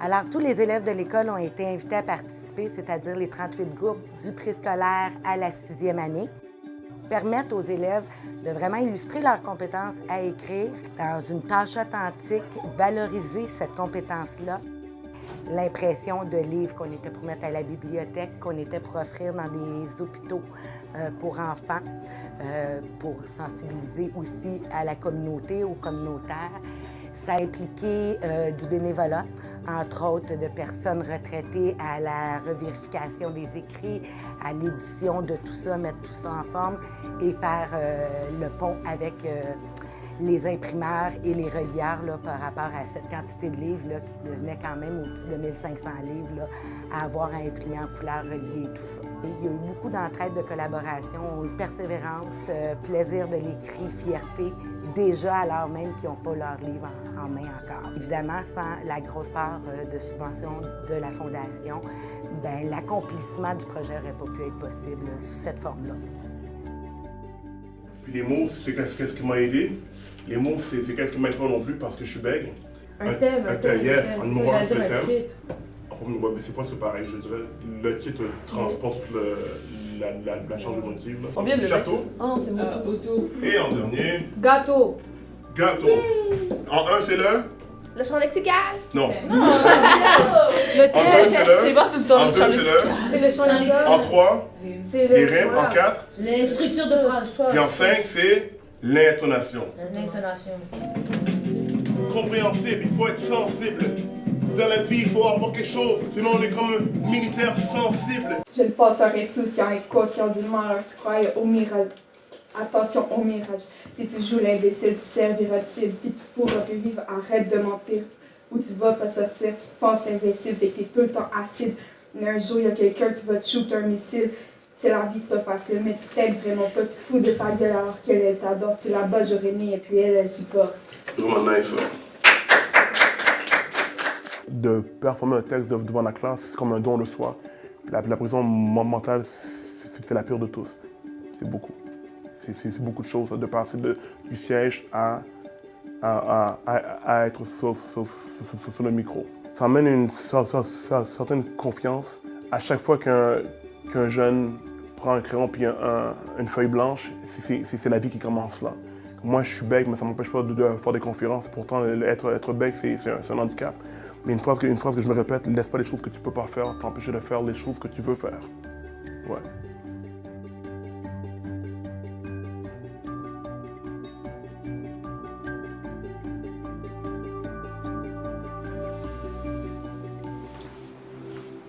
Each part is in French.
Alors, tous les élèves de l'école ont été invités à participer, c'est-à-dire les 38 groupes du préscolaire à la 6e année, permettent aux élèves de vraiment illustrer leurs compétences à écrire dans une tâche authentique, valoriser cette compétence-là. L'impression de livres qu'on était pour mettre à la bibliothèque, qu'on était pour offrir dans des hôpitaux pour enfants, pour sensibiliser aussi à la communauté, aux communautaires. Ça a impliqué du bénévolat, entre autres de personnes retraitées à la revérification des écrits, à l'édition de tout ça, mettre tout ça en forme et faire le pont avec les imprimeurs et les relieurs là, par rapport à cette quantité de livres là, qui devenait quand même au-dessus de 1500 livres là, à avoir à imprimer en couleur, relier et tout ça. Et il y a eu beaucoup d'entraide, de collaboration, persévérance, plaisir de l'écrit, fierté, déjà alors même qu'ils n'ont pas leur livre en main encore. Évidemment, sans la grosse part de subvention de la Fondation, bien, l'accomplissement du projet n'aurait pas pu être possible sous cette forme-là. Puis les mots, c'est qu'est-ce qui m'a aidé. Les mots, c'est qu'est-ce qui m'aide pas non plus parce que je suis bègue. Un thème, yes, un numéro 1, c'est le thème. Titre. C'est presque pareil, je dirais. Le titre transporte la charge émotive. On vient de le château. Oh non, c'est moto. Auto. Et en dernier, Gâteau. gâteau. En un, c'est Le champ lexical. Non. Le En deux, c'est C'est pas tout le temps En le deux, champ c'est lexical. C'est le champ lexical. En trois, C'est les rimes. En quatre, Les structures de phrases. puis en cinq, c'est l'intonation. L'intonation. Compréhensible, il faut être sensible. Dans la vie, il faut avoir quelque chose, sinon on est comme un militaire sensible. Je le passerai souciant et conscient du malheur, tu crois au mirage. Attention au mirage. Si tu joues l'imbécile, tu serviras de cible, puis tu pourras plus vivre. Arrête de mentir. Où tu vas pas sortir, tu te penses invincible et t'es tout le temps acide. Mais un jour, il y a quelqu'un qui va te shooter un missile. C'est la vie, c'est pas facile, mais tu t'aides vraiment pas. Tu te fous de sa gueule alors qu'elle, elle t'adore. Tu la bats jour et nuit et puis elle supporte. Vraiment nice, ça. De performer un texte devant la classe, c'est comme un don de soi. La prison mentale, c'est la pire de tous. C'est beaucoup. C'est beaucoup de choses, de passer du siège à être sur le micro. Ça amène une certaine confiance. À chaque fois qu'un jeune prend un crayon et une feuille blanche, c'est la vie qui commence là. Moi, je suis bègue, mais ça ne m'empêche pas de faire des conférences. Pourtant, être bègue, c'est un handicap. Mais une phrase que je me répète, laisse pas les choses que tu peux pas faire t'empêcher de faire les choses que tu veux faire. Ouais.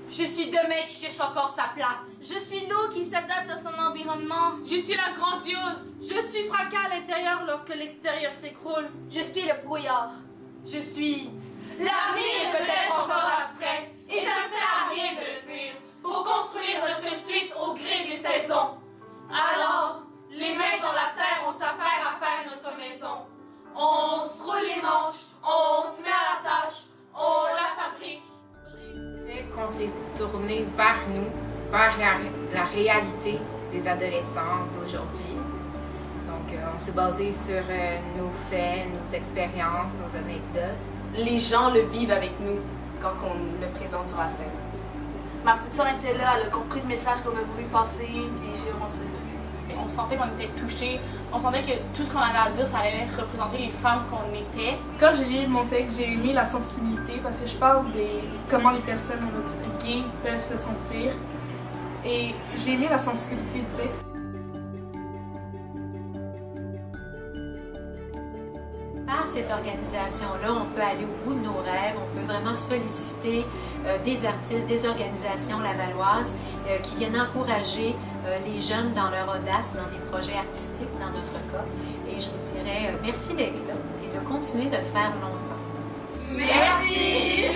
Je suis demain qui cherche encore sa place. Je suis l'eau qui s'adapte à son environnement. Je suis la grandiose. Je suis fracas à l'intérieur lorsque l'extérieur s'écroule. Je suis le brouillard. Je suis... L'avenir est peut-être encore abstrait, et ça ne sert à rien de le fuir. Faut construire notre suite au gré des saisons. Alors, les mains dans la terre, on s'affaire à faire notre maison. On se roule les manches, on se met à la tâche, on la fabrique. Qu'on s'est tourné vers nous, vers la réalité des adolescents d'aujourd'hui. Donc, on s'est basé sur nos faits, nos expériences, nos anecdotes. Les gens le vivent avec nous quand on le présente sur la scène. Ma petite soeur était là, elle a compris le message qu'on a voulu passer, puis j'ai vraiment trouvé ça bien. On sentait qu'on était touchés. On sentait que tout ce qu'on avait à dire, ça allait représenter les femmes qu'on était. Quand j'ai lu mon texte, j'ai aimé la sensibilité parce que je parle de comment les personnes gays peuvent se sentir. Et j'ai aimé la sensibilité du texte. Par cette organisation-là, on peut aller au bout de nos rêves, on peut vraiment solliciter des artistes, des organisations lavalloises qui viennent encourager les jeunes dans leur audace, dans des projets artistiques dans notre cas. Et je vous dirais merci d'être là et de continuer de le faire longtemps. Merci!